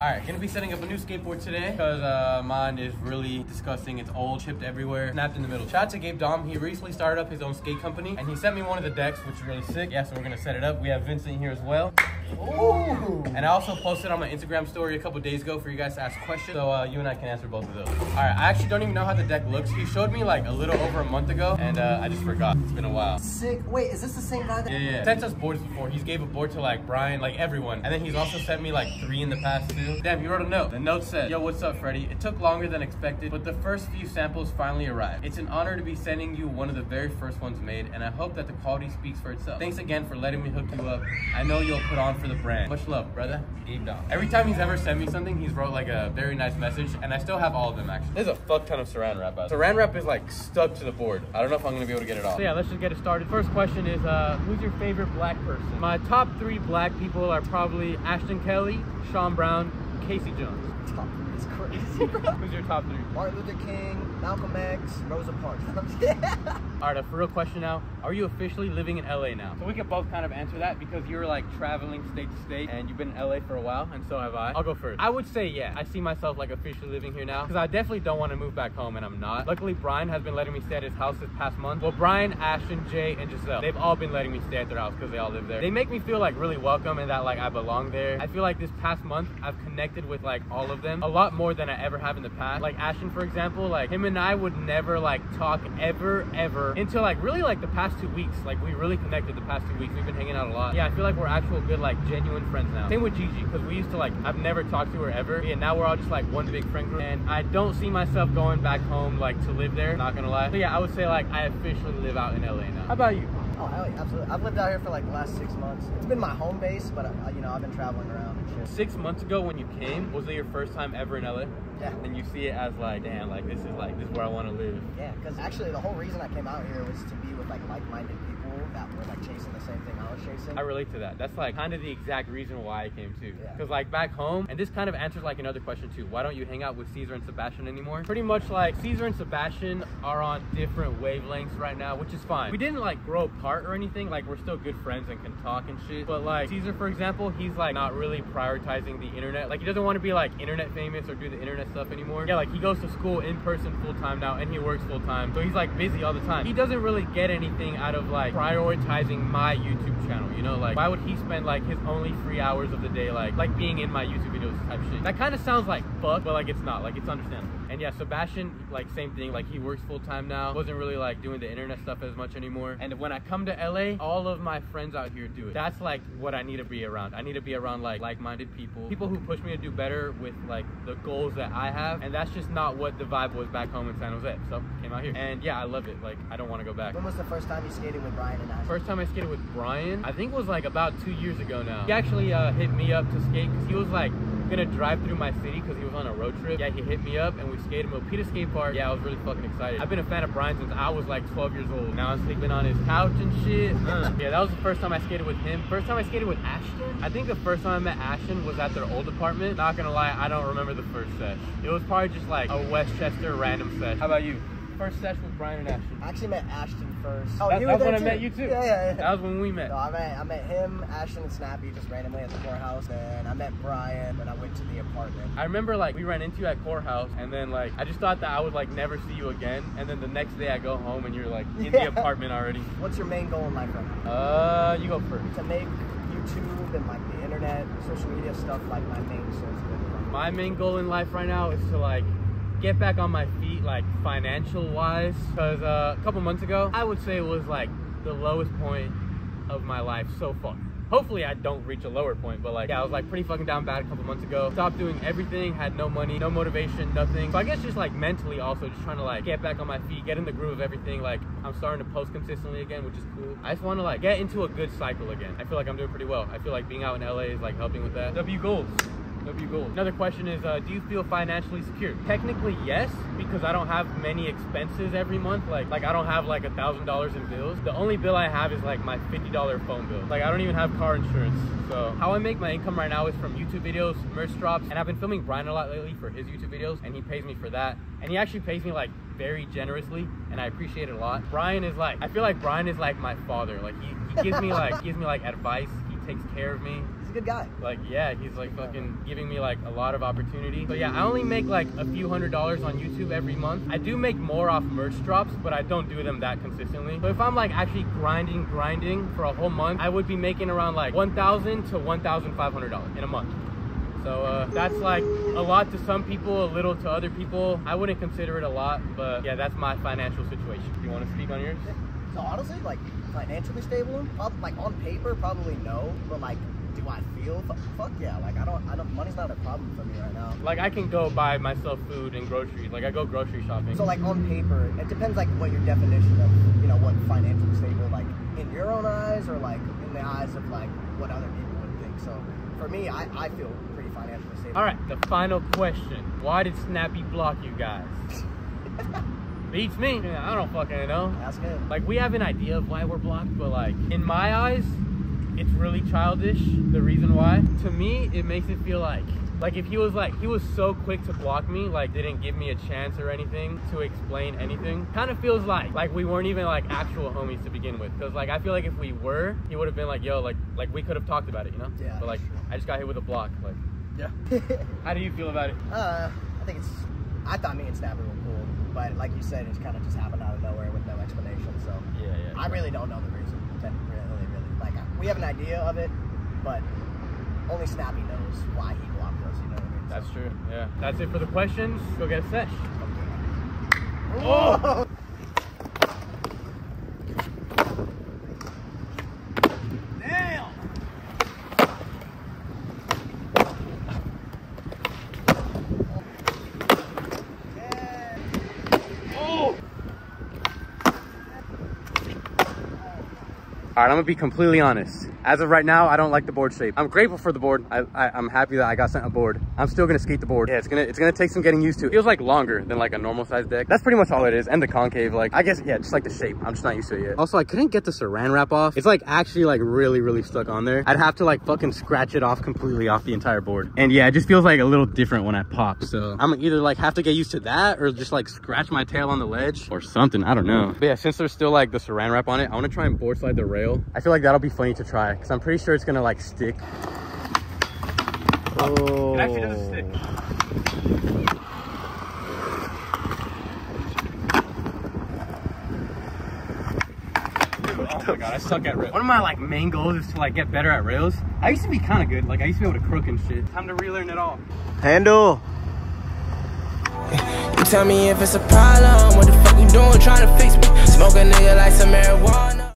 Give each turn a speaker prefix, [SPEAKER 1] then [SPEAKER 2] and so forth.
[SPEAKER 1] Alright, gonna be setting up a new skateboard today because mine is really disgusting. It's old, chipped everywhere, snapped in the middle. Shout out to Gabe Dom. He recently started up his own skate company and he sent me one of the decks, which is really sick. Yeah, so we're gonna set it up. We have Vincent here as well. Ooh. And I also posted on my Instagram story a couple days ago for you guys to ask questions, so you and I can answer both of those. Alright, I actually don't even know how the deck looks. He showed me like a little over a month ago and I just forgot. It's been a while.
[SPEAKER 2] Sick. Wait, is this the same guy that...
[SPEAKER 1] Yeah. Sent us boards before. He's gave a board to like Brian, like everyone. And then he's also sent me like 3 in the past too. Damn, he wrote a note. The note said, "Yo, what's up, Freddie? It took longer than expected, but the first few samples finally arrived. It's an honor to be sending you one of the very first ones made, and I hope that the quality speaks for itself. Thanks again for letting me hook you up. I know you'll put on for the brand. Much love, brother." Gabe Dom. Every time he's ever sent me something, he's wrote like a very nice message, and I still have all of them actually. There's a fuck ton of saran wrap out. Saran wrap is like stuck to the board. I don't know if I'm gonna be able to get it off. So yeah, let's just get it started. First question is, who's your favorite black person? My top 3 black people are probably Ashton Kelly, Sean Brown, Casey Jones.
[SPEAKER 2] Top 3 is crazy, bro.
[SPEAKER 1] Who's your top 3?
[SPEAKER 2] Martin Luther King, Malcolm X, Rosa Parks.
[SPEAKER 1] All right, a for real question now. Are you officially living in LA now? So we can both kind of answer that because you're like traveling state to state and you've been in LA for a while, and so have I. I'll go first. I would say, yeah, I see myself like officially living here now because I definitely don't want to move back home, and I'm not. Luckily, Brian has been letting me stay at his house this past month. Well, Brian, Ashton, Jay, and Giselle, they've all been letting me stay at their house because they all live there. They make me feel like really welcome and that like I belong there. I feel like this past month, I've connected with like all of them a lot more than I ever have in the past. Like Ashton, for example, like him and I would never like talk ever until like really like the past 2 weeks. Like we really connected the past 2 weeks. We've been hanging out a lot. Yeah, I feel like we're actual good like genuine friends now. Same with Gigi, because we used to like, I've never talked to her ever. Yeah, now we're all just like one big friend group, and I don't see myself going back home like to live there, not gonna lie. So yeah, I would say like I officially live out in LA now. How about you?
[SPEAKER 2] Oh, hell yeah, absolutely. I've lived out here for like the last 6 months. It's been my home base, but you know, I've been traveling around and shit.
[SPEAKER 1] 6 months ago when you came, was it your first time ever in LA?
[SPEAKER 2] Yeah.
[SPEAKER 1] And you see it as like, damn, like this is where I want to live.
[SPEAKER 2] Yeah, because actually the whole reason I came out here was to be with like like-minded people that were like chasing the same thing I was chasing.
[SPEAKER 1] I relate to that. That's like kind of the exact reason why I came too.
[SPEAKER 2] Yeah.
[SPEAKER 1] Because like back home, and this kind of answers like another question too. Why don't you hang out with Caesar and Sebastian anymore? Pretty much like Caesar and Sebastian are on different wavelengths right now, which is fine. We didn't like grow apart or anything. Like we're still good friends and can talk and shit. But like Caesar, for example, he's like not really prioritizing the internet. Like he doesn't want to be like internet famous or do the internet stuff anymore. Yeah, like he goes to school in person full time now and he works full time. So he's like busy all the time. He doesn't really get anything out of like prioritizing my YouTube channel, you know? Like why would he spend like his only 3 hours of the day like being in my YouTube videos type shit? That kind of sounds like fuck, but like it's not. Like it's understandable. And yeah, Sebastian, like same thing. Like he works full time now. Wasn't really like doing the internet stuff as much anymore. And when I come to LA, all of my friends out here do it. That's like what I need to be around. I need to be around like-minded people who push me to do better with like the goals that I have. And that's just not what the vibe was back home in San Jose. So came out here, and yeah, I love it. Like I don't want to go back.
[SPEAKER 2] When was the first time you skated with Brian and Ashton?
[SPEAKER 1] First time I skated with Brian, I think was like about 2 years ago now. He actually hit me up to skate because he was like gonna drive through my city because he was on a road trip. Yeah, he hit me up and we skated in Milpitas skate park. Yeah, I was really fucking excited. I've been a fan of Brian since I was like 12 years old. Now I'm sleeping on his couch and shit. Yeah, that was the first time I skated with him. First time I skated with Ashton, I think the first time I met Ashton was at their old apartment. Not gonna lie, I don't remember the first sesh. It was probably just like a Westchester random sesh. How about you? First sesh with Brian and Ashton.
[SPEAKER 2] I actually met Ashton first. Oh,
[SPEAKER 1] that's when I met you too.
[SPEAKER 2] Yeah.
[SPEAKER 1] That was when we met.
[SPEAKER 2] No, I met him, Ashton, and Snappy just randomly at the courthouse. And I met Brian when I went to the apartment.
[SPEAKER 1] I remember like we ran into you at courthouse, and then like I just thought that I would like never see you again. And then the next day I go home and you're like in the apartment already.
[SPEAKER 2] What's your main goal in life right now?
[SPEAKER 1] You go first.
[SPEAKER 2] To make YouTube and like the internet, social media stuff like my main source of income.
[SPEAKER 1] My main goal in life right now is to like get back on my feet, like financial wise, because a couple months ago I would say it was like the lowest point of my life so far. Hopefully I don't reach a lower point, but like yeah, I was like pretty fucking down bad a couple months ago. Stopped doing everything, had no money, no motivation, nothing. So I guess just like mentally also just trying to like get back on my feet, get in the groove of everything. Like I'm starting to post consistently again, which is cool. I just want to like get into a good cycle again. I feel like I'm doing pretty well. I feel like being out in LA is like helping with that. W goals. Another question is, do you feel financially secure? Technically, yes, because I don't have many expenses every month. Like I don't have like $1,000 in bills. The only bill I have is like my $50 phone bill. Like I don't even have car insurance. So how I make my income right now is from YouTube videos, merch drops, and I've been filming Brian a lot lately for his YouTube videos, and he pays me for that. And he actually pays me like very generously, and I appreciate it a lot. Brian is like, I feel like Brian is like my father. Like he gives me like advice. He takes care of me.
[SPEAKER 2] He's a good guy.
[SPEAKER 1] Like, yeah, he's like fucking giving me like a lot of opportunity. So yeah, I only make like a few $100s on YouTube every month. I do make more off merch drops, but I don't do them that consistently. So if I'm like actually grinding for a whole month, I would be making around like $1,000 to $1,500 in a month. So that's like a lot to some people, a little to other people. I wouldn't consider it a lot, but yeah, that's my financial situation. Do you want to speak on yours?
[SPEAKER 2] So honestly, like financially stable, like on paper, probably no, but like, do I feel? Fuck yeah, like I don't, money's not a problem for me right now.
[SPEAKER 1] Like I can go buy myself food and groceries, like I go grocery shopping.
[SPEAKER 2] So like on paper, it depends like what your definition of, you know, what financially stable, like in your own eyes or like in the eyes of like what other people would think. So for me, I feel pretty financially stable.
[SPEAKER 1] All right, the final question. Why did Snappy block you guys? Beats me. I don't fucking know.
[SPEAKER 2] Ask him.
[SPEAKER 1] Like we have an idea of why we're blocked, but like in my eyes, it's really childish, the reason why. To me, it makes it feel like if he was so quick to block me, like didn't give me a chance or anything to explain anything. Kind of feels like we weren't even like actual homies to begin with. Cause like I feel like if we were, he would have been like, yo, like we could have talked about it, you know?
[SPEAKER 2] Yeah.
[SPEAKER 1] But like I just got hit with a block. Like, yeah. How do you feel about it?
[SPEAKER 2] I thought me and Snapper were cool, but like you said, it's kind of just happened out of nowhere with no explanation. So
[SPEAKER 1] yeah.
[SPEAKER 2] I really don't know the reason. Really, like we have an idea of it, but only Snappy knows why he blocked us. You know what I mean?
[SPEAKER 1] That's true. Yeah. That's it for the questions. Go get a sesh.
[SPEAKER 2] Okay.
[SPEAKER 1] Oh! Damn! Oh! All right, I'm gonna be completely honest. As of right now, I don't like the board shape. I'm grateful for the board. I'm happy that I got sent a board. I'm still gonna skate the board. Yeah, it's gonna take some getting used to. It feels like longer than like a normal size deck. That's pretty much all it is. And the concave, like I guess, yeah, just like the shape. I'm just not used to it yet. Also, I couldn't get the saran wrap off. It's like actually like really stuck on there. I'd have to like fucking scratch it off completely off the entire board. And yeah, it just feels like a little different when I pop. So I'm gonna either like have to get used to that or just like scratch my tail on the ledge or something. I don't know. But yeah, since there's still like the saran wrap on it, I wanna try and board slide the rail. I feel like that'll be funny to try because I'm pretty sure it's gonna like stick. Oh, it actually doesn't stick. Dude, oh my god, I suck at rails. One of my like main goals is to like get better at rails. I used to be kind of good. Like I used to be able to crook and shit. Time to relearn it all.
[SPEAKER 2] Handle.
[SPEAKER 3] You tell me if it's a problem. What the fuck you doing trying to fix me? Smoke a nigga like some marijuana.